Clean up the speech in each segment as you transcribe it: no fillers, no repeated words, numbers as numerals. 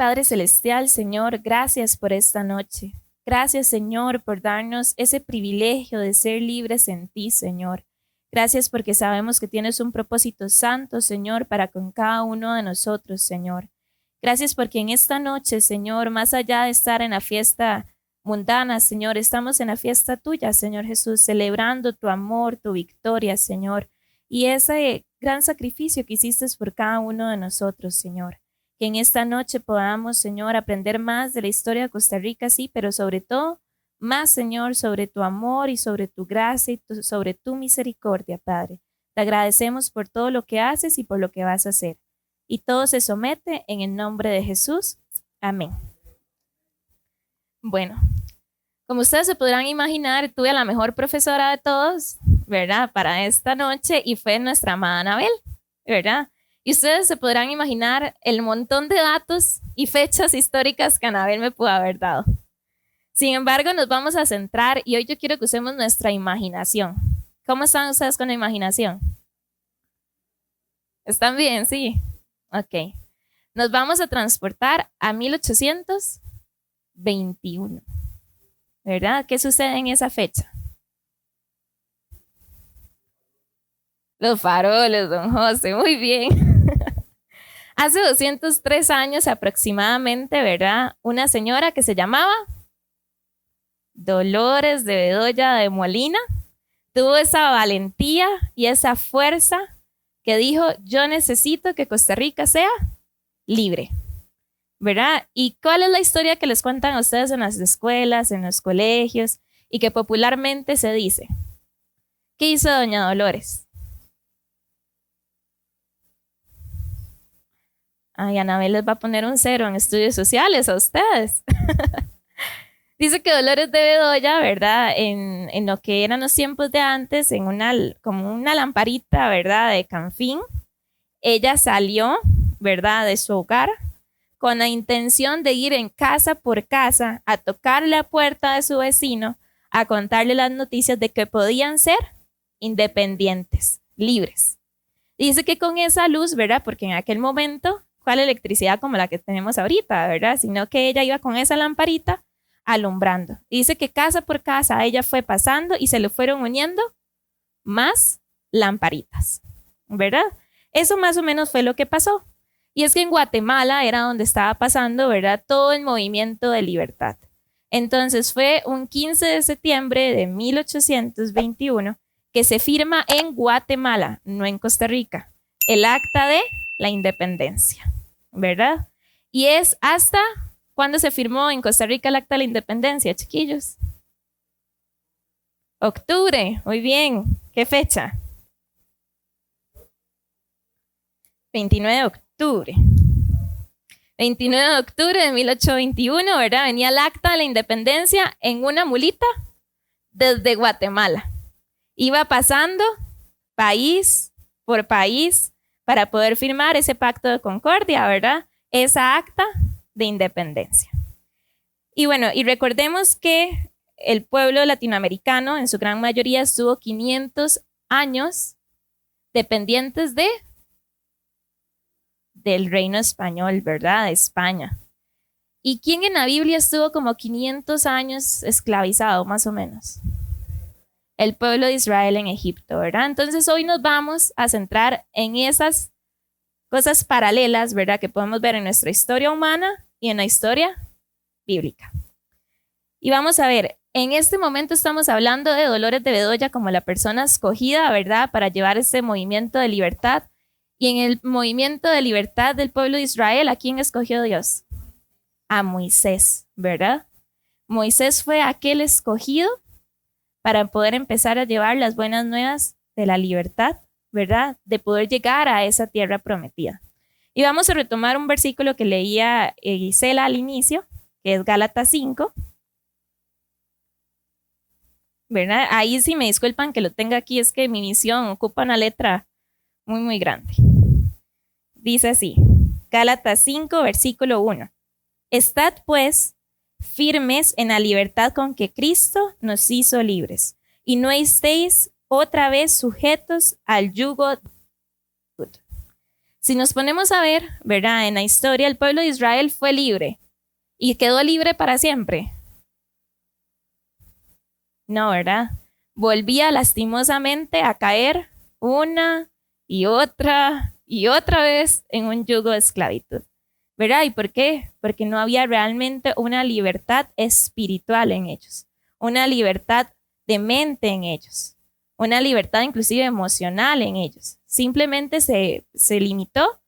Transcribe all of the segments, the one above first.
Padre Celestial, Señor, gracias por esta noche. Gracias, Señor, por darnos ese privilegio de ser libres en ti, Señor. Gracias porque sabemos que tienes un propósito santo, Señor, para con cada uno de nosotros, Señor. Gracias porque en esta noche, Señor, más allá de estar en la fiesta mundana, Señor, estamos en la fiesta tuya, Señor Jesús, celebrando tu amor, tu victoria, Señor, y ese gran sacrificio que hiciste por cada uno de nosotros, Señor. Que en esta noche podamos, Señor, aprender más de la historia de Costa Rica, sí, pero sobre todo, más, Señor, sobre tu amor y sobre tu gracia y sobre tu misericordia, Padre. Te agradecemos por todo lo que haces y por lo que vas a hacer. Y todo se somete en el nombre de Jesús. Amén. Bueno, como ustedes se podrán imaginar, tuve a la mejor profesora de todos, ¿verdad? Para esta noche y fue nuestra amada Anabel, ¿verdad? Y ustedes se podrán imaginar el montón de datos y fechas históricas que Anabel me pudo haber dado. Sin embargo, nos vamos a centrar y hoy yo quiero que usemos nuestra imaginación. ¿Cómo están ustedes con la imaginación? ¿Están bien? Sí. Ok. Nos vamos a transportar a 1821. ¿Verdad? ¿Qué sucede en esa fecha? Los faroles, don José, muy bien. Hace 203 años aproximadamente, ¿verdad? Una señora que se llamaba Dolores de Bedoya de Molina tuvo esa valentía y esa fuerza que dijo, yo necesito que Costa Rica sea libre, ¿verdad? ¿Y cuál es la historia que les cuentan a ustedes en las escuelas, en los colegios y que popularmente se dice? ¿Qué hizo doña Dolores? Ay, Anabel les va a poner un 0 en estudios sociales a ustedes. Dice que Dolores de Bedoya, ¿verdad? En lo que eran los tiempos de antes, como una lamparita, ¿verdad? De canfín, ella salió, ¿verdad? De su hogar con la intención de ir en casa por casa a tocar la puerta de su vecino, a contarle las noticias de que podían ser independientes, libres. Dice que con esa luz, ¿verdad? Porque en aquel momento, ¿cuál electricidad como la que tenemos ahorita, ¿verdad? Sino que ella iba con esa lamparita alumbrando. Dice que casa por casa ella fue pasando y se le fueron uniendo más lamparitas, ¿verdad? Eso más o menos fue lo que pasó. Y es que en Guatemala era donde estaba pasando, ¿verdad? Todo el movimiento de libertad. Entonces fue un 15 de septiembre de 1821 que se firma en Guatemala, no en Costa Rica, el Acta de la Independencia, ¿verdad? Y es hasta cuando se firmó en Costa Rica el Acta de la Independencia, chiquillos. Octubre, muy bien. ¿Qué fecha? 29 de octubre. 29 de octubre de 1821, ¿verdad? Venía el Acta de la Independencia en una mulita desde Guatemala. Iba pasando país por país para poder firmar ese pacto de concordia, ¿verdad? Esa acta de independencia. Y bueno, y recordemos que el pueblo latinoamericano en su gran mayoría estuvo 500 años dependientes del reino español, ¿verdad? De España. ¿Y quién en la Biblia estuvo como 500 años esclavizado, más o menos? El pueblo de Israel en Egipto, ¿verdad? Entonces hoy nos vamos a centrar en esas cosas paralelas, ¿verdad? Que podemos ver en nuestra historia humana y en la historia bíblica. Y vamos a ver, en este momento estamos hablando de Dolores de Bedoya como la persona escogida, ¿verdad? Para llevar este movimiento de libertad. Y en el movimiento de libertad del pueblo de Israel, ¿a quién escogió Dios? A Moisés, ¿verdad? Moisés fue aquel escogido para poder empezar a llevar las buenas nuevas de la libertad, ¿verdad? De poder llegar a esa tierra prometida. Y vamos a retomar un versículo que leía Gisela al inicio, que es Gálatas 5, ¿verdad? Ahí sí me disculpan que lo tenga aquí, es que mi misión ocupa una letra muy, muy grande. Dice así, Gálatas 5, versículo 1. Estad pues firmes en la libertad con que Cristo nos hizo libres, y no estéis otra vez sujetos al yugo. Si nos ponemos a ver, ¿verdad? En la historia, el pueblo de Israel fue libre y quedó libre para siempre. No, ¿verdad? Volvía lastimosamente a caer una y otra vez en un yugo de esclavitud. ¿Verdad? ¿Y por qué? Porque no había realmente una libertad espiritual en ellos, una libertad de mente en ellos, una libertad inclusive emocional en ellos. Simplemente se limitó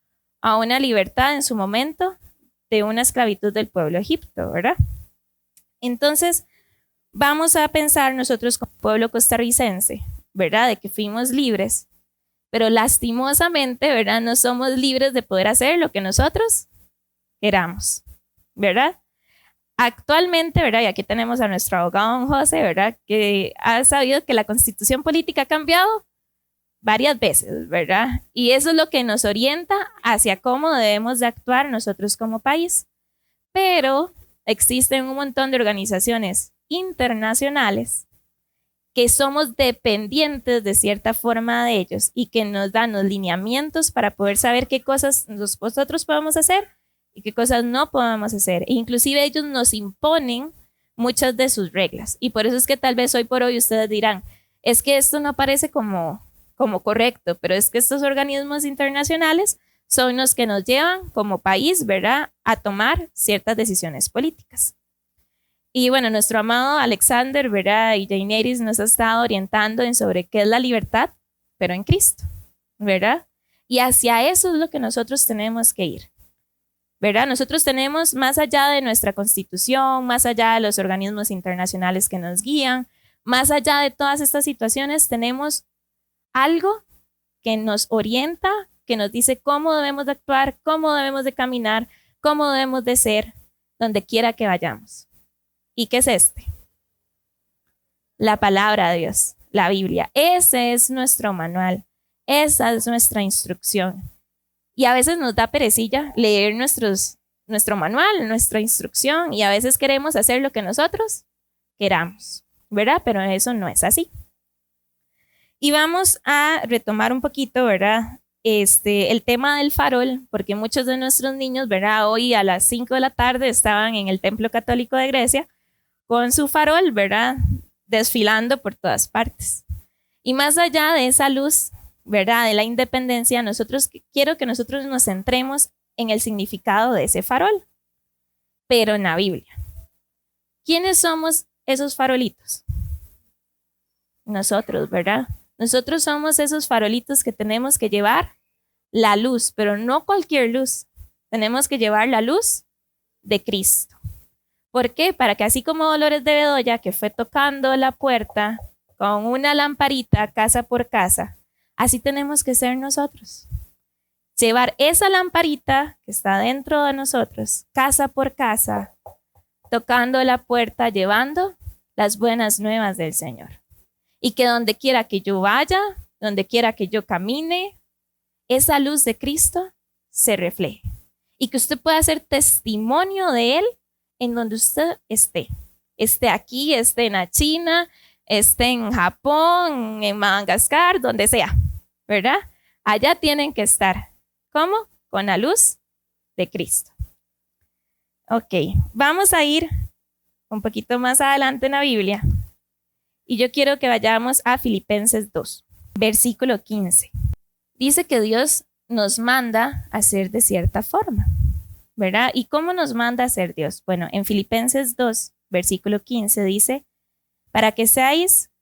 a una libertad en su momento de una esclavitud del pueblo de Egipto, ¿verdad? Entonces, vamos a pensar nosotros como pueblo costarricense, ¿verdad? De que fuimos libres, pero lastimosamente, ¿verdad? No somos libres de poder hacer lo que nosotros queramos, ¿verdad? Actualmente, ¿verdad? Y aquí tenemos a nuestro abogado don José, ¿verdad? Que ha sabido que la constitución política ha cambiado varias veces, ¿verdad? Y eso es lo que nos orienta hacia cómo debemos de actuar nosotros como país. Pero existen un montón de organizaciones internacionales que somos dependientes de cierta forma de ellos y que nos dan los lineamientos para poder saber qué cosas nosotros podemos hacer y qué cosas no podemos hacer. E inclusive ellos nos imponen muchas de sus reglas. Y por eso es que tal vez hoy por hoy ustedes dirán, es que esto no parece como correcto, pero es que estos organismos internacionales son los que nos llevan como país, ¿verdad?, a tomar ciertas decisiones políticas. Y bueno, nuestro amado Alexander, ¿verdad?, y Jaineris nos ha estado orientando en sobre qué es la libertad, pero en Cristo, ¿verdad? Y hacia eso es lo que nosotros tenemos que ir, ¿verdad? Nosotros tenemos, más allá de nuestra constitución, más allá de los organismos internacionales que nos guían, más allá de todas estas situaciones, tenemos algo que nos orienta, que nos dice cómo debemos de actuar, cómo debemos de caminar, cómo debemos de ser, donde quiera que vayamos. ¿Y qué es este? La palabra de Dios, la Biblia. Ese es nuestro manual, esa es nuestra instrucción. Y a veces nos da perecilla leer nuestro manual, nuestra instrucción, y a veces queremos hacer lo que nosotros queramos, ¿verdad? Pero eso no es así. Y vamos a retomar un poquito, ¿verdad? El tema del farol, porque muchos de nuestros niños, ¿verdad? Hoy a las 5 de la tarde estaban en el Templo Católico de Grecia con su farol, ¿verdad? Desfilando por todas partes. Y más allá de esa luz, ¿verdad?, de la independencia, quiero que nosotros nos centremos en el significado de ese farol, pero en la Biblia. ¿Quiénes somos esos farolitos? Nosotros, ¿verdad? Nosotros somos esos farolitos que tenemos que llevar la luz, pero no cualquier luz. Tenemos que llevar la luz de Cristo. ¿Por qué? Para que así como Dolores de Bedoya, que fue tocando la puerta con una lamparita casa por casa, así tenemos que ser nosotros. Llevar esa lamparita que está dentro de nosotros, casa por casa, tocando la puerta, llevando las buenas nuevas del Señor. Y que donde quiera que yo vaya, donde quiera que yo camine, esa luz de Cristo se refleje. Y que usted pueda ser testimonio de Él en donde usted esté. Esté aquí, esté en la China, esté en Japón, en Madagascar, donde sea, ¿verdad? Allá tienen que estar. ¿Cómo? Con la luz de Cristo. Ok, vamos a ir un poquito más adelante en la Biblia. Y yo quiero que vayamos a Filipenses 2, versículo 15. Dice que Dios nos manda a ser de cierta forma, ¿verdad? ¿Y cómo nos manda a ser Dios? Bueno, en Filipenses 2, versículo 15 dice, para que seáis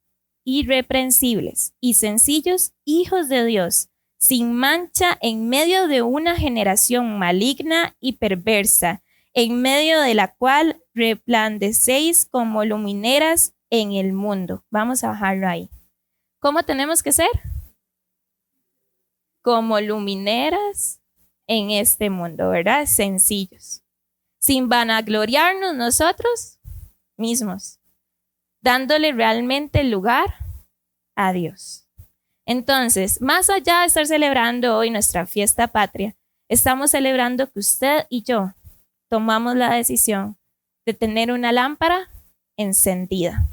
irreprensibles y sencillos hijos de Dios, sin mancha en medio de una generación maligna y perversa, en medio de la cual resplandecéis como lumineras en el mundo. Vamos a bajarlo ahí. ¿Cómo tenemos que ser? Como lumineras en este mundo, ¿verdad? Sencillos. Sin vanagloriarnos nosotros mismos, dándole realmente lugar a Dios. Entonces, más allá de estar celebrando hoy nuestra fiesta patria, estamos celebrando que usted y yo tomamos la decisión de tener una lámpara encendida,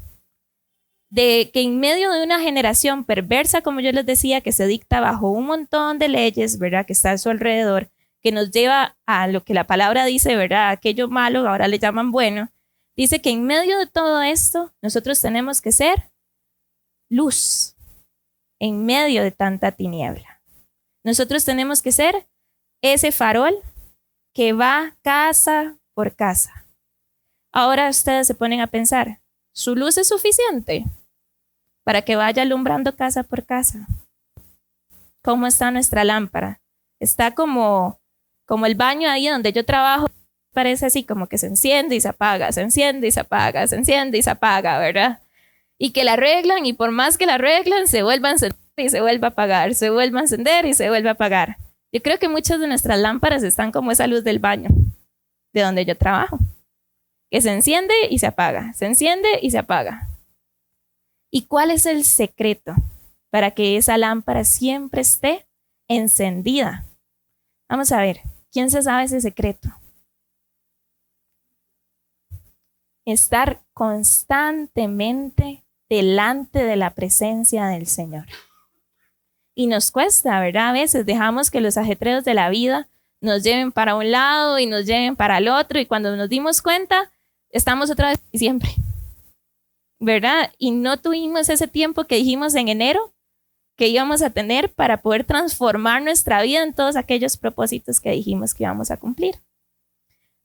de que en medio de una generación perversa, como yo les decía, que se dicta bajo un montón de leyes, ¿verdad?, que está a su alrededor, que nos lleva a lo que la palabra dice, ¿verdad?, aquello malo, ahora le llaman bueno, dice que en medio de todo esto, nosotros tenemos que ser luz en medio de tanta tiniebla. Nosotros tenemos que ser ese farol que va casa por casa. Ahora ustedes se ponen a pensar, ¿su luz es suficiente para que vaya alumbrando casa por casa? ¿Cómo está nuestra lámpara? Está como el baño ahí donde yo trabajo, parece así como que se enciende y se apaga, se enciende y se apaga, se enciende y se apaga, ¿verdad? Y que la arreglan y por más que la arreglan, se vuelve a encender y se vuelve a apagar, se vuelve a encender y se vuelve a apagar. Yo creo que muchas de nuestras lámparas están como esa luz del baño, de donde yo trabajo, que se enciende y se apaga, se enciende y se apaga. ¿Y cuál es el secreto para que esa lámpara siempre esté encendida? Vamos a ver, ¿quién se sabe ese secreto? Estar constantemente delante de la presencia del Señor. Y nos cuesta, ¿verdad? A veces dejamos que los ajetreos de la vida nos lleven para un lado y nos lleven para el otro, y cuando nos dimos cuenta, estamos otra vez siempre, ¿verdad? Y no tuvimos ese tiempo que dijimos en enero que íbamos a tener para poder transformar nuestra vida en todos aquellos propósitos que dijimos que íbamos a cumplir.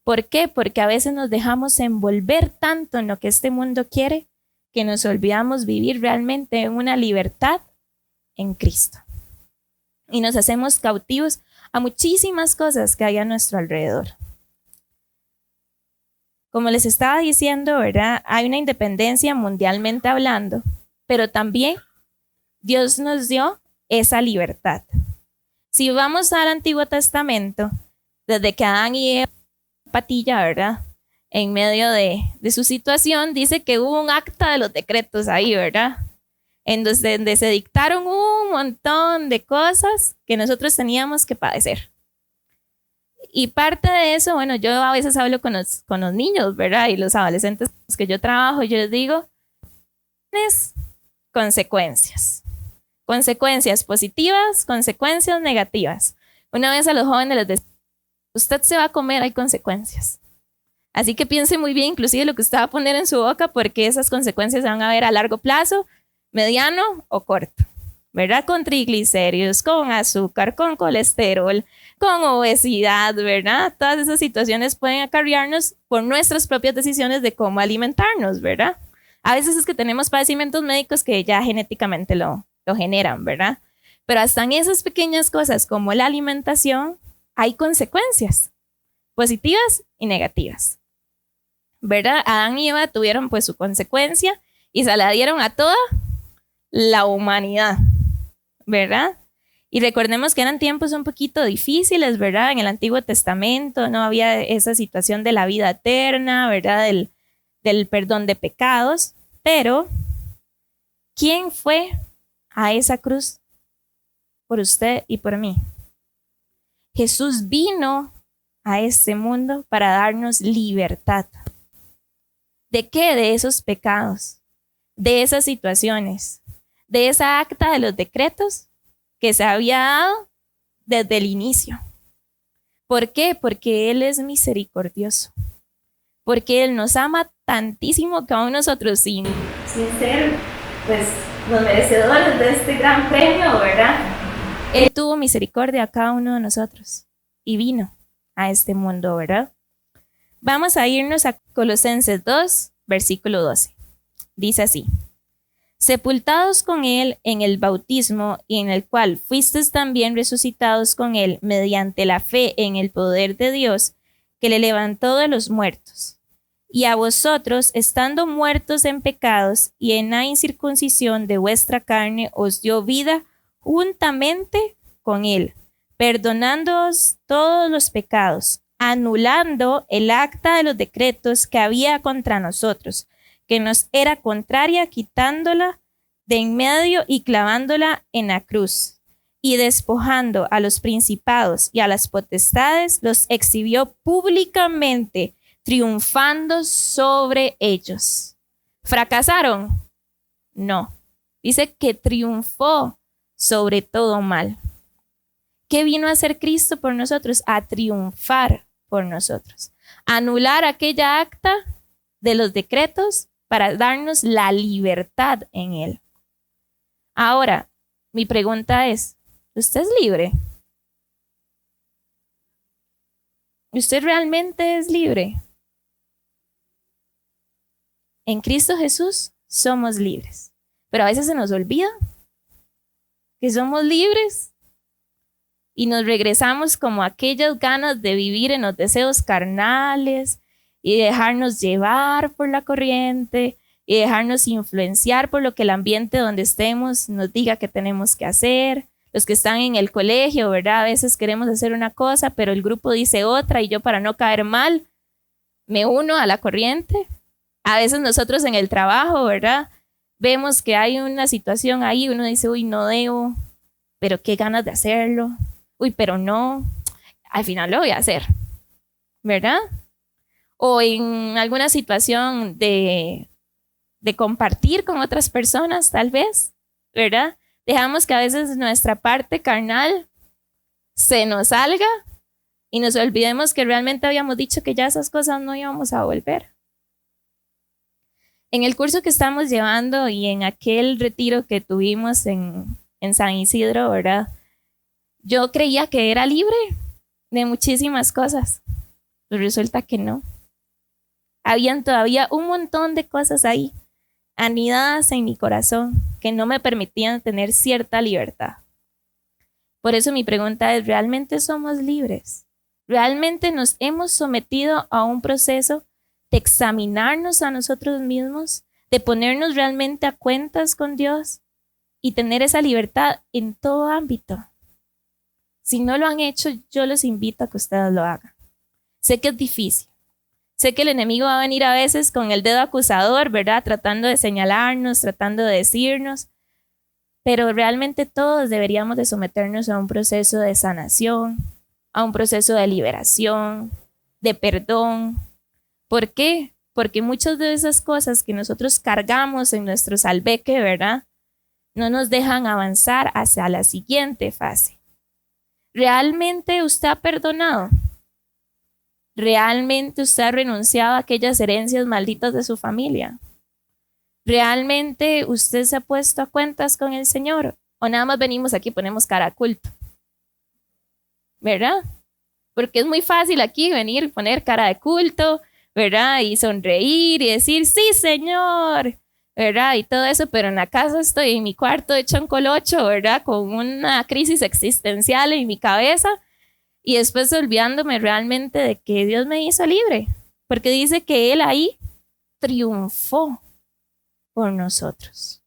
¿Por qué? Porque a veces nos dejamos envolver tanto en lo que este mundo quiere que nos olvidamos vivir realmente en una libertad en Cristo. Y nos hacemos cautivos a muchísimas cosas que hay a nuestro alrededor. Como les estaba diciendo, ¿verdad?, hay una independencia mundialmente hablando, pero también Dios nos dio esa libertad. Si vamos al Antiguo Testamento, desde que Adán y Eva patilla, ¿verdad?, en medio de su situación, dice que hubo un acta de los decretos ahí, ¿verdad?, en donde se dictaron un montón de cosas que nosotros teníamos que padecer. Y parte de eso, bueno, yo a veces hablo con los niños, ¿verdad?, y los adolescentes con los que yo trabajo, yo les digo, tienes consecuencias. Consecuencias positivas, consecuencias negativas. Una vez a los jóvenes les decía, usted se va a comer, hay consecuencias. Así que piense muy bien, inclusive lo que usted va a poner en su boca, porque esas consecuencias se van a ver a largo plazo, mediano o corto, ¿verdad? Con triglicéridos, con azúcar, con colesterol, con obesidad, ¿verdad? Todas esas situaciones pueden acarrearnos por nuestras propias decisiones de cómo alimentarnos, ¿verdad? A veces es que tenemos padecimientos médicos que ya genéticamente lo generan, ¿verdad? Pero hasta en esas pequeñas cosas como la alimentación hay consecuencias positivas y negativas, ¿verdad? Adán y Eva tuvieron pues su consecuencia y se la dieron a toda la humanidad, ¿verdad? Y recordemos que eran tiempos un poquito difíciles, ¿verdad? En el Antiguo Testamento no había esa situación de la vida eterna, ¿verdad? Del perdón de pecados, pero ¿quién fue a esa cruz por usted y por mí? Jesús vino a este mundo para darnos libertad. ¿De qué? De esos pecados, de esas situaciones, de esa acta de los decretos que se había dado desde el inicio. ¿Por qué? Porque Él es misericordioso. Porque Él nos ama tantísimo que aún nosotros sin ser pues los merecedores de este gran premio, ¿verdad? Él tuvo misericordia a cada uno de nosotros y vino a este mundo, ¿verdad? Vamos a irnos a Colosenses 2, versículo 12. Dice así: sepultados con Él en el bautismo, y en el cual fuisteis también resucitados con Él mediante la fe en el poder de Dios, que le levantó de los muertos. Y a vosotros, estando muertos en pecados y en la incircuncisión de vuestra carne, os dio vida juntamente con Él, perdonándoos todos los pecados, anulando el acta de los decretos que había contra nosotros, que nos era contraria, quitándola de en medio y clavándola en la cruz. Y despojando a los principados y a las potestades, los exhibió públicamente, triunfando sobre ellos. ¿Fracasaron? No. Dice que triunfó sobre todo mal. ¿Qué vino a hacer Cristo por nosotros? A triunfar por nosotros. Anular aquella acta de los decretos para darnos la libertad en Él. Ahora, mi pregunta es, ¿usted es libre? ¿Usted realmente es libre? En Cristo Jesús somos libres, pero a veces se nos olvida que somos libres y nos regresamos como aquellas ganas de vivir en los deseos carnales y dejarnos llevar por la corriente y dejarnos influenciar por lo que el ambiente donde estemos nos diga que tenemos que hacer. Los que están en el colegio, ¿verdad? A veces queremos hacer una cosa, pero el grupo dice otra y yo para no caer mal me uno a la corriente. A veces nosotros en el trabajo, ¿verdad? Vemos que hay una situación ahí, uno dice, uy, no debo, pero qué ganas de hacerlo. Uy, pero no, al final lo voy a hacer, ¿verdad? O en alguna situación de compartir con otras personas, tal vez, ¿verdad? Dejamos que a veces nuestra parte carnal se nos salga y nos olvidemos que realmente habíamos dicho que ya esas cosas no íbamos a volver. En el curso que estamos llevando y en aquel retiro que tuvimos en San Isidro, ¿verdad? Yo creía que era libre de muchísimas cosas, pero resulta que no. Habían todavía un montón de cosas ahí, anidadas en mi corazón, que no me permitían tener cierta libertad. Por eso mi pregunta es, ¿realmente somos libres? ¿Realmente nos hemos sometido a un proceso de examinarnos a nosotros mismos, de ponernos realmente a cuentas con Dios y tener esa libertad en todo ámbito? Si no lo han hecho, yo los invito a que ustedes lo hagan. Sé que es difícil. Sé que el enemigo va a venir a veces con el dedo acusador, ¿verdad? Tratando de señalarnos, tratando de decirnos. Pero realmente todos deberíamos de someternos a un proceso de sanación, a un proceso de liberación, de perdón. ¿Por qué? Porque muchas de esas cosas que nosotros cargamos en nuestro salveque, ¿verdad? No nos dejan avanzar hacia la siguiente fase. ¿Realmente usted ha perdonado? ¿Realmente usted ha renunciado a aquellas herencias malditas de su familia? ¿Realmente usted se ha puesto a cuentas con el Señor? ¿O nada más venimos aquí y ponemos cara a culto? ¿Verdad? Porque es muy fácil aquí venir y poner cara de culto, ¿verdad? Y sonreír y decir, sí, Señor, ¿verdad? Y todo eso, pero en la casa estoy en mi cuarto hecho un colocho, ¿verdad? Con una crisis existencial en mi cabeza y después olvidándome realmente de que Dios me hizo libre, porque dice que Él ahí triunfó por nosotros.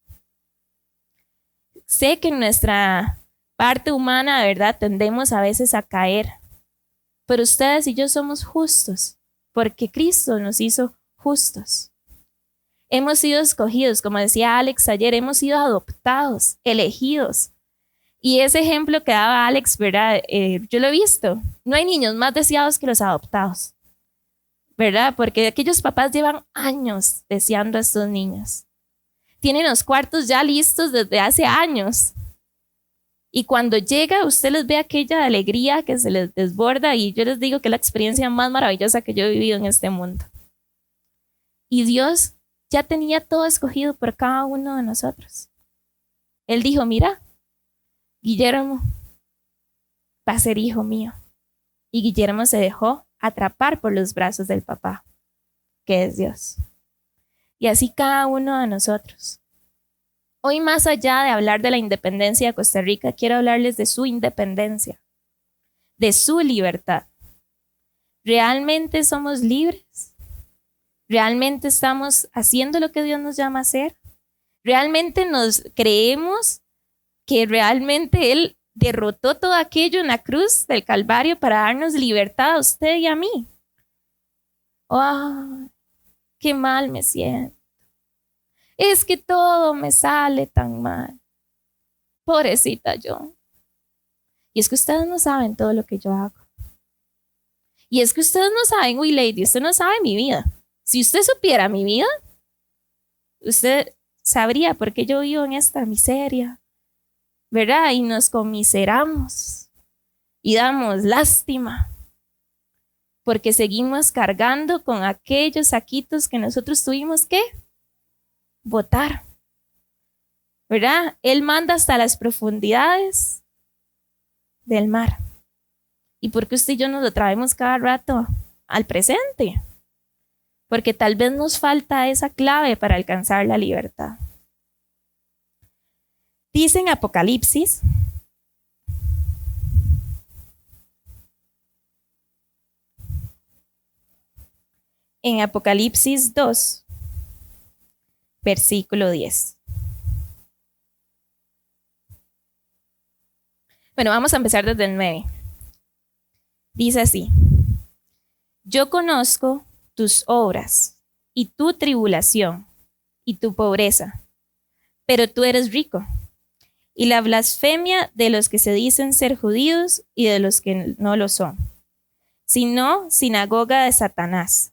Sé que en nuestra parte humana, ¿verdad? Tendemos a veces a caer, pero ustedes y yo somos justos, porque Cristo nos hizo justos. Hemos sido escogidos, como decía Alex ayer, hemos sido adoptados, elegidos. Y ese ejemplo que daba Alex, ¿verdad? Yo lo he visto. No hay niños más deseados que los adoptados, ¿verdad? Porque aquellos papás llevan años deseando a estos niños. Tienen los cuartos ya listos desde hace años. Y cuando llega, usted les ve aquella alegría que se les desborda y yo les digo que es la experiencia más maravillosa que yo he vivido en este mundo. Y Dios ya tenía todo escogido por cada uno de nosotros. Él dijo, mira, Guillermo va a ser hijo mío. Y Guillermo se dejó atrapar por los brazos del papá, que es Dios. Y así cada uno de nosotros. Hoy, más allá de hablar de la independencia de Costa Rica, quiero hablarles de su independencia, de su libertad. ¿Realmente somos libres? ¿Realmente estamos haciendo lo que Dios nos llama a hacer? ¿Realmente nos creemos que realmente Él derrotó todo aquello en la cruz del Calvario para darnos libertad a usted y a mí? ¡Oh, qué mal me siento! Es que todo me sale tan mal. Pobrecita yo. Y es que ustedes no saben todo lo que yo hago. Y es que ustedes no saben, Lady, usted no sabe mi vida. Si usted supiera mi vida, usted sabría por qué yo vivo en esta miseria, ¿verdad? Y nos conmiseramos y damos lástima porque seguimos cargando con aquellos saquitos que nosotros tuvimos que botar, ¿verdad? Él manda hasta las profundidades del mar. ¿Y por qué usted y yo nos lo traemos cada rato al presente? Porque tal vez nos falta esa clave para alcanzar la libertad. Dice en Apocalipsis, en Apocalipsis 2, versículo 10. Bueno, vamos a empezar desde el 9. Dice así: yo conozco tus obras y tu tribulación y tu pobreza, pero tú eres rico, y la blasfemia de los que se dicen ser judíos y de los que no lo son, sino sinagoga de Satanás.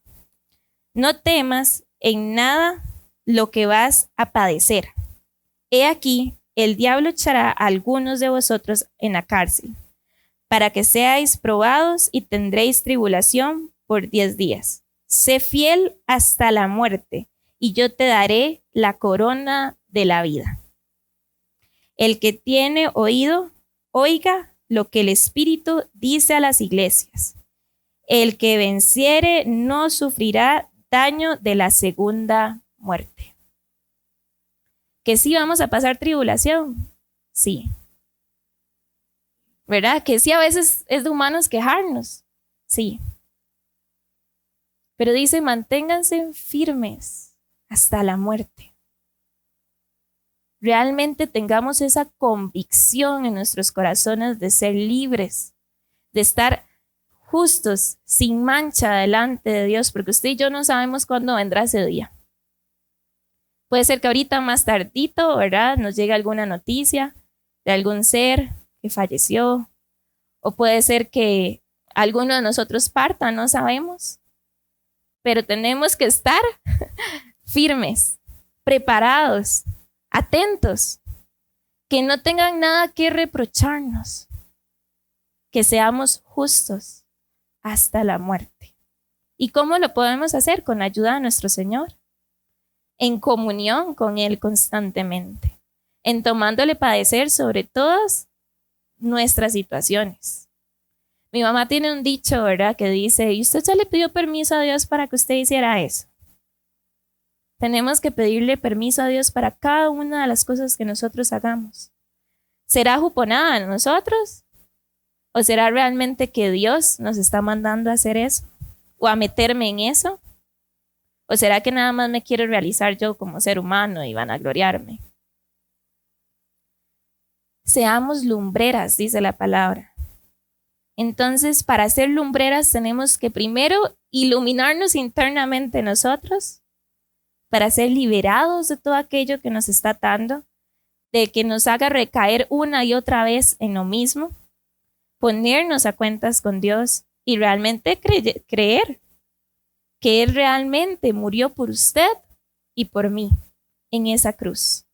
No temas en nada lo que vas a padecer. He aquí, el diablo echará a algunos de vosotros en la cárcel, para que seáis probados y tendréis tribulación por 10 días. Sé fiel hasta la muerte, y yo te daré la corona de la vida. El que tiene oído, oiga lo que el Espíritu dice a las iglesias. El que venciere no sufrirá daño de la segunda muerte. ¿Que sí vamos a pasar tribulación? Sí. ¿Verdad? Que sí a veces es de humanos quejarnos. Sí. Pero dice, manténganse firmes hasta la muerte. Realmente tengamos esa convicción en nuestros corazones de ser libres, de estar justos, sin mancha delante de Dios, porque usted y yo no sabemos cuándo vendrá ese día. Puede ser que ahorita más tardito, ¿verdad?, nos llegue alguna noticia de algún ser que falleció, o puede ser que alguno de nosotros parta, no sabemos, pero tenemos que estar firmes, preparados, atentos, que no tengan nada que reprocharnos, que seamos justos hasta la muerte. ¿Y cómo lo podemos hacer? Con la ayuda de nuestro Señor, en comunión con Él constantemente, en tomándole padecer sobre todas nuestras situaciones. Mi mamá tiene un dicho, ¿verdad?, que dice, ¿y usted ya le pidió permiso a Dios para que usted hiciera eso? Tenemos que pedirle permiso a Dios para cada una de las cosas que nosotros hagamos. ¿Será juponada en nosotros? ¿O será realmente que Dios nos está mandando a hacer eso? ¿O a meterme en eso? ¿O será que nada más me quiero realizar yo como ser humano y vanagloriarme? Seamos lumbreras, dice la palabra. Entonces, para ser lumbreras tenemos que primero iluminarnos internamente nosotros, para ser liberados de todo aquello que nos está atando, de que nos haga recaer una y otra vez en lo mismo, ponernos a cuentas con Dios y realmente creer que Él realmente murió por usted y por mí en esa cruz,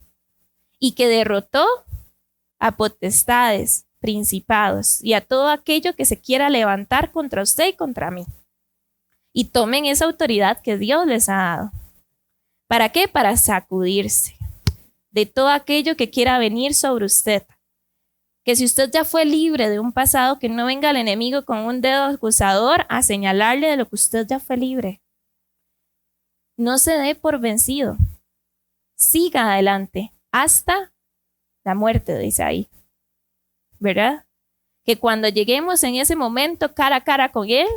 y que derrotó a potestades, principados y a todo aquello que se quiera levantar contra usted y contra mí. Y tomen esa autoridad que Dios les ha dado. ¿Para qué? Para sacudirse de todo aquello que quiera venir sobre usted. Que si usted ya fue libre de un pasado, que no venga el enemigo con un dedo acusador a señalarle de lo que usted ya fue libre. No se dé por vencido. Siga adelante hasta la muerte, dice ahí. ¿Verdad? Que cuando lleguemos en ese momento cara a cara con Él,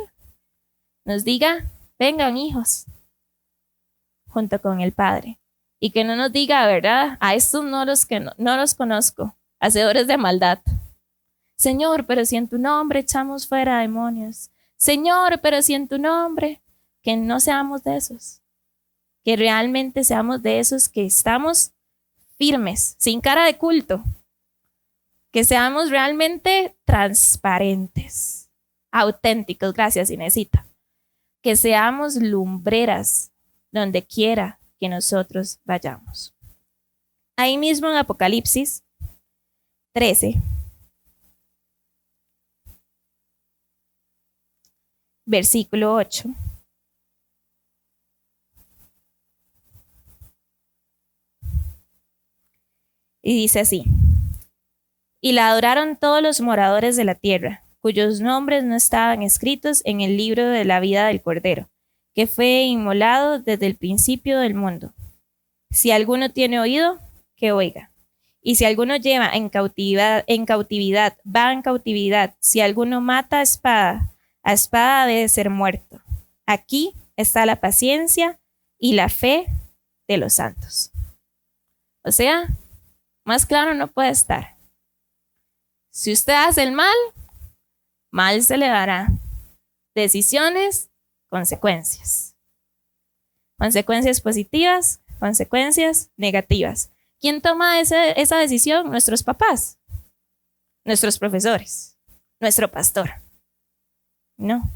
nos diga, vengan hijos, junto con el Padre. Y que no nos diga, ¿verdad?, a estos no los conozco, hacedores de maldad. Señor, pero si en tu nombre echamos fuera demonios. Señor, pero si en tu nombre, que no seamos de esos. Que realmente seamos de esos que estamos firmes, sin cara de culto. Que seamos realmente transparentes, auténticos. Gracias, Inesita. Que seamos lumbreras donde quiera que nosotros vayamos. Ahí mismo en Apocalipsis 13, versículo 8. Y dice así: y la adoraron todos los moradores de la tierra, cuyos nombres no estaban escritos en el libro de la vida del Cordero, que fue inmolado desde el principio del mundo. Si alguno tiene oído, que oiga. Y si alguno lleva en cautividad, va en cautividad. Si alguno mata a espada debe ser muerto. Aquí está la paciencia y la fe de los santos. O sea, más claro no puede estar. Si usted hace el mal, mal se le dará. Decisiones, consecuencias. Consecuencias positivas, consecuencias negativas. ¿Quién toma esa decisión? Nuestros papás, nuestros profesores, nuestro pastor. No,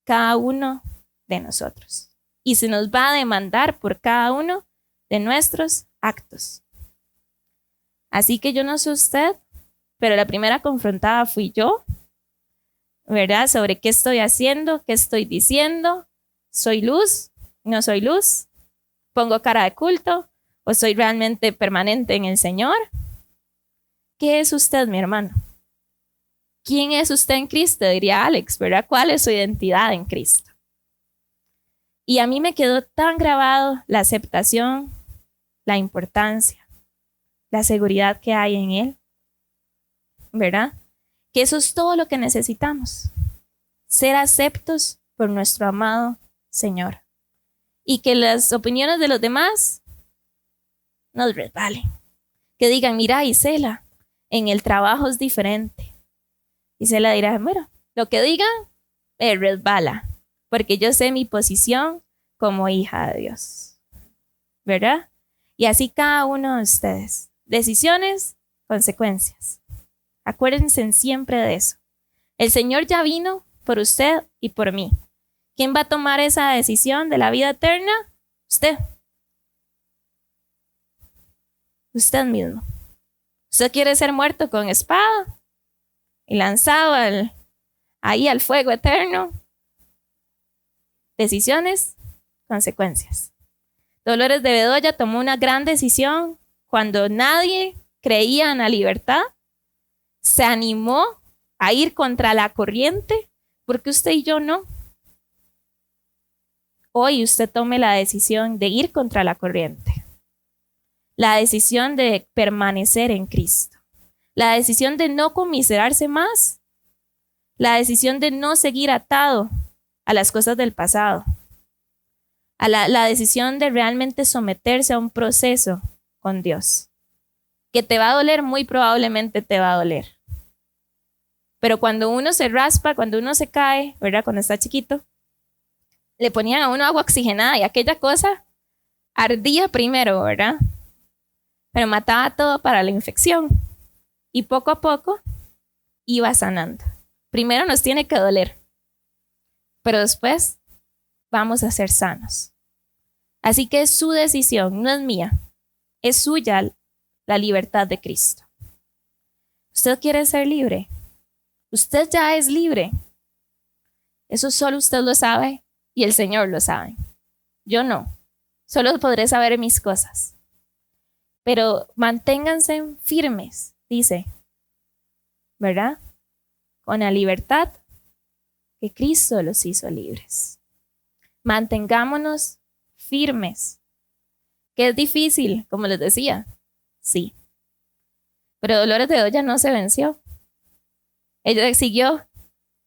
cada uno de nosotros. Y se nos va a demandar por cada uno de nuestros actos. Así que yo no sé usted, pero la primera confrontada fui yo, ¿verdad? Sobre qué estoy haciendo, qué estoy diciendo. ¿Soy luz? ¿No soy luz? ¿Pongo cara de culto? ¿O soy realmente permanente en el Señor? ¿Qué es usted, mi hermano? ¿Quién es usted en Cristo? Diría Alex, ¿verdad? ¿Cuál es su identidad en Cristo? Y a mí me quedó tan grabado la aceptación, la importancia, la seguridad que hay en Él, ¿verdad? Que eso es todo lo que necesitamos. Ser aceptos por nuestro amado Señor. Y que las opiniones de los demás nos resbalen. Que digan, mira, Isela, en el trabajo es diferente. Isela dirá, bueno, lo que digan me resbala, porque yo sé mi posición como hija de Dios. ¿Verdad? Y así cada uno de ustedes. Decisiones, consecuencias. Acuérdense siempre de eso. El Señor ya vino por usted y por mí. ¿Quién va a tomar esa decisión de la vida eterna? Usted. Usted mismo. ¿Usted quiere ser muerto con espada y lanzado ahí al fuego eterno? Decisiones, consecuencias. Dolores de Bedoya tomó una gran decisión cuando nadie creía en la libertad. Se animó a ir contra la corriente, porque usted y yo no. Hoy usted tome la decisión de ir contra la corriente. La decisión de permanecer en Cristo. La decisión de no conmiserarse más. La decisión de no seguir atado a las cosas del pasado. La decisión de realmente someterse a un proceso con Dios. Que te va a doler, muy probablemente te va a doler. Pero cuando uno se raspa, cuando uno se cae, ¿verdad? Cuando está chiquito, le ponían a uno agua oxigenada y aquella cosa ardía primero, ¿verdad? Pero mataba todo para la infección. Y poco a poco iba sanando. Primero nos tiene que doler, pero después vamos a ser sanos. Así que es su decisión, no es mía. Es suya la libertad de Cristo. ¿Usted quiere ser libre? Usted ya es libre. Eso solo usted lo sabe y el Señor lo sabe. Yo no. Solo podré saber mis cosas. Pero manténganse firmes, dice, ¿verdad? Con la libertad que Cristo los hizo libres. Mantengámonos firmes. Que es difícil, como les decía. Sí. Pero Dolores de Bedoya no se venció. Ella siguió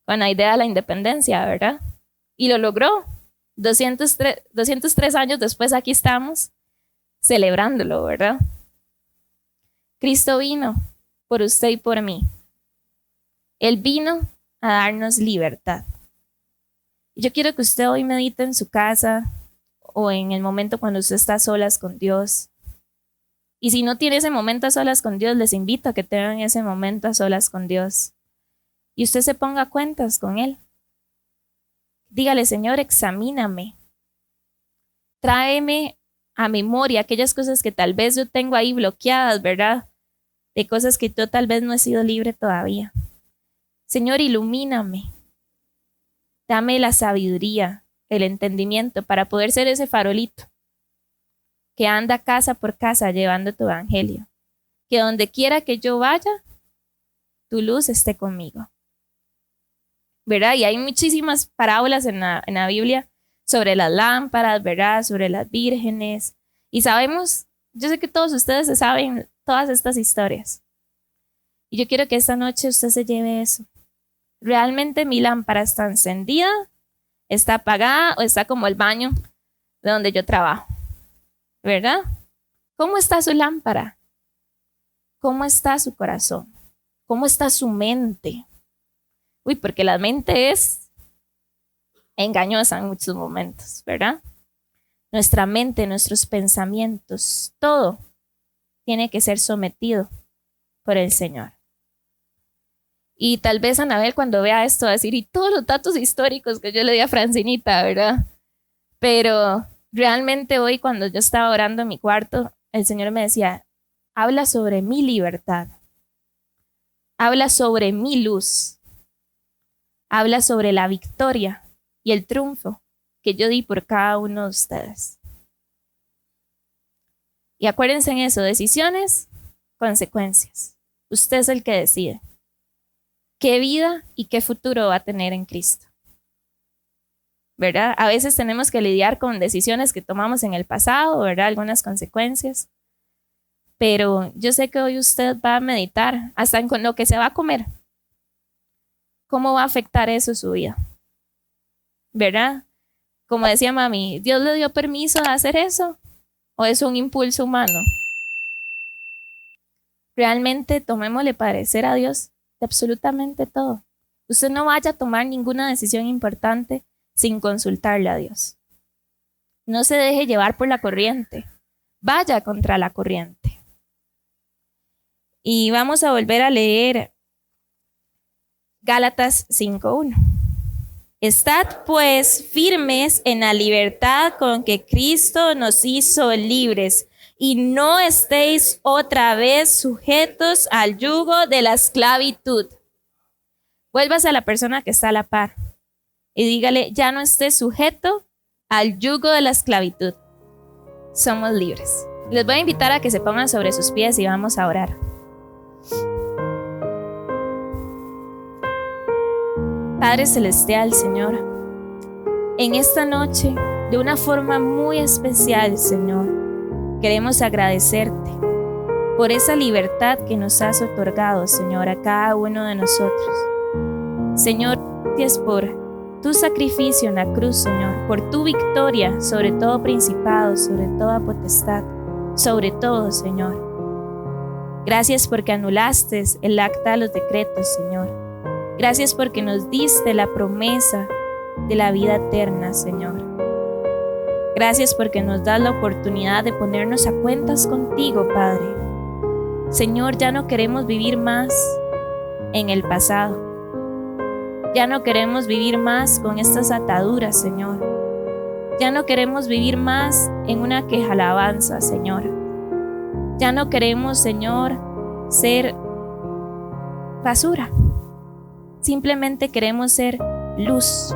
con la idea de la independencia, ¿verdad? Y lo logró. 203 años después aquí estamos celebrándolo, ¿verdad? Cristo vino por usted y por mí. Él vino a darnos libertad. Yo quiero que usted hoy medite en su casa o en el momento cuando usted está a solas con Dios. Y si no tiene ese momento a solas con Dios, les invito a que tengan ese momento a solas con Dios. Y usted se ponga cuentas con Él. Dígale, Señor, examíname. Tráeme a memoria aquellas cosas que tal vez yo tengo ahí bloqueadas, ¿verdad? De cosas que yo tal vez no he sido libre todavía. Señor, ilumíname. Dame la sabiduría, el entendimiento para poder ser ese farolito que anda casa por casa llevando tu evangelio. Que donde quiera que yo vaya, tu luz esté conmigo. ¿Verdad? Y hay muchísimas parábolas en la Biblia sobre las lámparas, ¿verdad? Sobre las vírgenes. Y sabemos, yo sé que todos ustedes se saben todas estas historias. Y yo quiero que esta noche usted se lleve eso. ¿Realmente mi lámpara está encendida, está apagada o está como el baño de donde yo trabajo? ¿Verdad? ¿Cómo está su lámpara? ¿Cómo está su corazón? ¿Cómo está su mente? Uy, porque la mente es engañosa en muchos momentos, ¿verdad? Nuestra mente, nuestros pensamientos, todo tiene que ser sometido por el Señor. Y tal vez Anabel cuando vea esto va a decir, y todos los datos históricos que yo le di a Francinita, ¿verdad? Pero realmente hoy cuando yo estaba orando en mi cuarto, el Señor me decía, habla sobre mi libertad, habla sobre mi luz, habla sobre la victoria y el triunfo que yo di por cada uno de ustedes. Y acuérdense en eso, decisiones, consecuencias. Usted es el que decide qué vida y qué futuro va a tener en Cristo. ¿Verdad? A veces tenemos que lidiar con decisiones que tomamos en el pasado, ¿verdad? Algunas consecuencias. Pero yo sé que hoy usted va a meditar hasta con lo que se va a comer. ¿Cómo va a afectar eso su vida? ¿Verdad? Como decía mami, ¿Dios le dio permiso de hacer eso? ¿O es un impulso humano? Realmente tomémosle parecer a Dios de absolutamente todo. Usted no vaya a tomar ninguna decisión importante sin consultarle a Dios. No se deje llevar por la corriente. Vaya contra la corriente. Y vamos a volver a leer Gálatas 5:1. Estad pues firmes en la libertad con que Cristo nos hizo libres, y no estéis otra vez sujetos al yugo de la esclavitud. Vuélvase a la persona que está a la par y dígale, ya no estés sujeto al yugo de la esclavitud. Somos libres. Les voy a invitar a que se pongan sobre sus pies y vamos a orar. Padre Celestial, Señor, en esta noche, de una forma muy especial, Señor, queremos agradecerte por esa libertad que nos has otorgado, Señor, a cada uno de nosotros. Señor, gracias por tu sacrificio en la cruz, Señor, por tu victoria sobre todo principado, sobre toda potestad, sobre todo, Señor. Gracias porque anulaste el acta de los decretos, Señor. Gracias porque nos diste la promesa de la vida eterna, Señor. Gracias porque nos das la oportunidad de ponernos a cuentas contigo, Padre. Señor, ya no queremos vivir más en el pasado. Ya no queremos vivir más con estas ataduras, Señor. Ya no queremos vivir más en una queja-alabanza, Señor. Ya no queremos, Señor, ser basura. Simplemente queremos ser luz.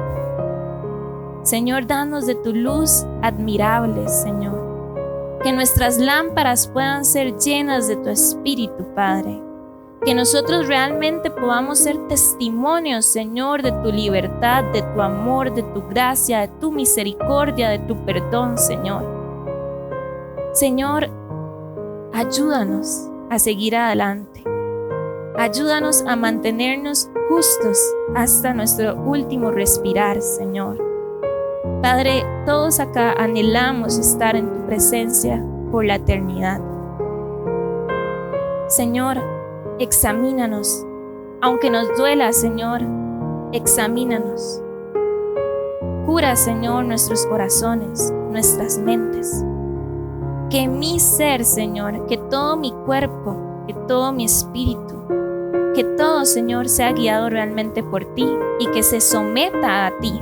Señor, danos de tu luz admirable, Señor. Que nuestras lámparas puedan ser llenas de tu espíritu, Padre. Que nosotros realmente podamos ser testimonios, Señor, de tu libertad, de tu amor, de tu gracia, de tu misericordia, de tu perdón, Señor. Señor, ayúdanos a seguir adelante. Ayúdanos a mantenernos justos hasta nuestro último respirar, Señor. Padre, todos acá anhelamos estar en tu presencia por la eternidad. Señor, examínanos. Aunque nos duela, Señor, examínanos. Cura, Señor, nuestros corazones, nuestras mentes. Que mi ser, Señor, que todo mi cuerpo, que todo mi espíritu, que todo, Señor, sea guiado realmente por ti y que se someta a ti.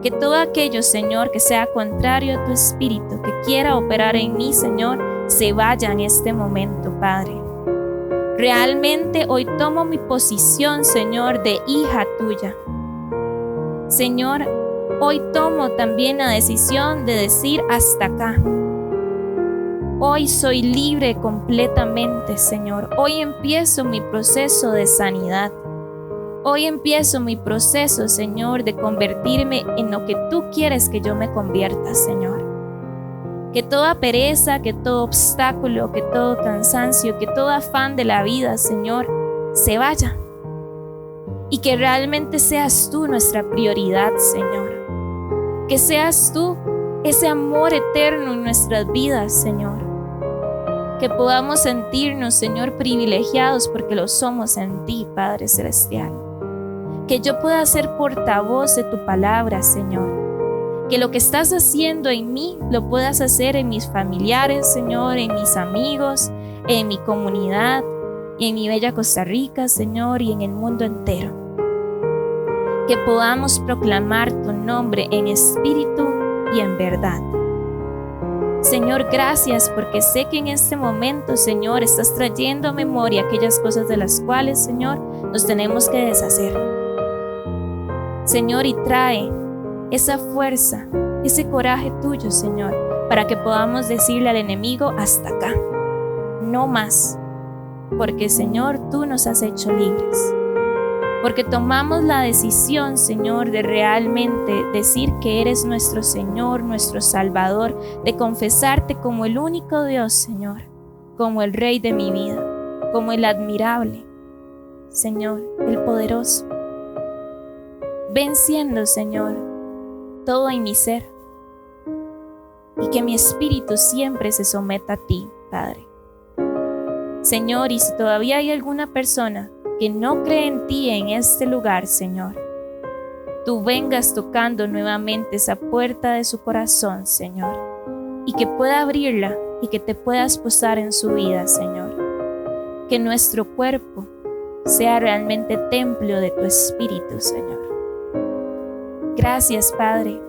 Que todo aquello, Señor, que sea contrario a tu espíritu, que quiera operar en mí, Señor, se vaya en este momento, Padre. Realmente hoy tomo mi posición, Señor, de hija tuya. Señor, hoy tomo también la decisión de decir hasta acá. Hoy soy libre completamente, Señor. Hoy empiezo mi proceso de sanidad. Hoy empiezo mi proceso, Señor, de convertirme en lo que tú quieres que yo me convierta, Señor. Que toda pereza, que todo obstáculo, que todo cansancio, que todo afán de la vida, Señor, se vaya. Y que realmente seas tú nuestra prioridad, Señor. Que seas tú ese amor eterno en nuestras vidas, Señor. Que podamos sentirnos, Señor, privilegiados porque lo somos en ti, Padre Celestial. Que yo pueda ser portavoz de tu palabra, Señor. Que lo que estás haciendo en mí lo puedas hacer en mis familiares, Señor, en mis amigos, en mi comunidad, en mi bella Costa Rica, Señor, y en el mundo entero. Que podamos proclamar tu nombre en espíritu y en verdad. Señor, gracias porque sé que en este momento, Señor, estás trayendo a memoria aquellas cosas de las cuales, Señor, nos tenemos que deshacer. Señor, y trae esa fuerza, ese coraje tuyo, Señor, para que podamos decirle al enemigo hasta acá, no más, porque, Señor, tú nos has hecho libres, porque tomamos la decisión, Señor, de realmente decir que eres nuestro Señor, nuestro Salvador, de confesarte como el único Dios, Señor, como el Rey de mi vida, como el admirable, Señor, el poderoso. Venciendo, Señor, todo en mi ser, y que mi espíritu siempre se someta a ti, Padre. Señor, y si todavía hay alguna persona que no cree en ti en este lugar, Señor, tú vengas tocando nuevamente esa puerta de su corazón, Señor, y que pueda abrirla y que te puedas posar en su vida, Señor. Que nuestro cuerpo sea realmente templo de tu espíritu, Señor. Gracias, Padre,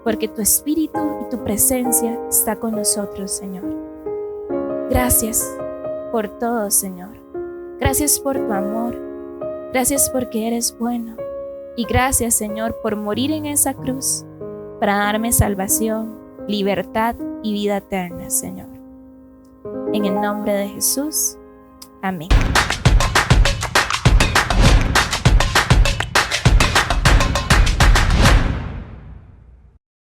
porque tu espíritu y tu presencia está con nosotros, Señor. Gracias por todo, Señor. Gracias por tu amor. Gracias porque eres bueno. Y gracias, Señor, por morir en esa cruz para darme salvación, libertad y vida eterna, Señor. En el nombre de Jesús. Amén.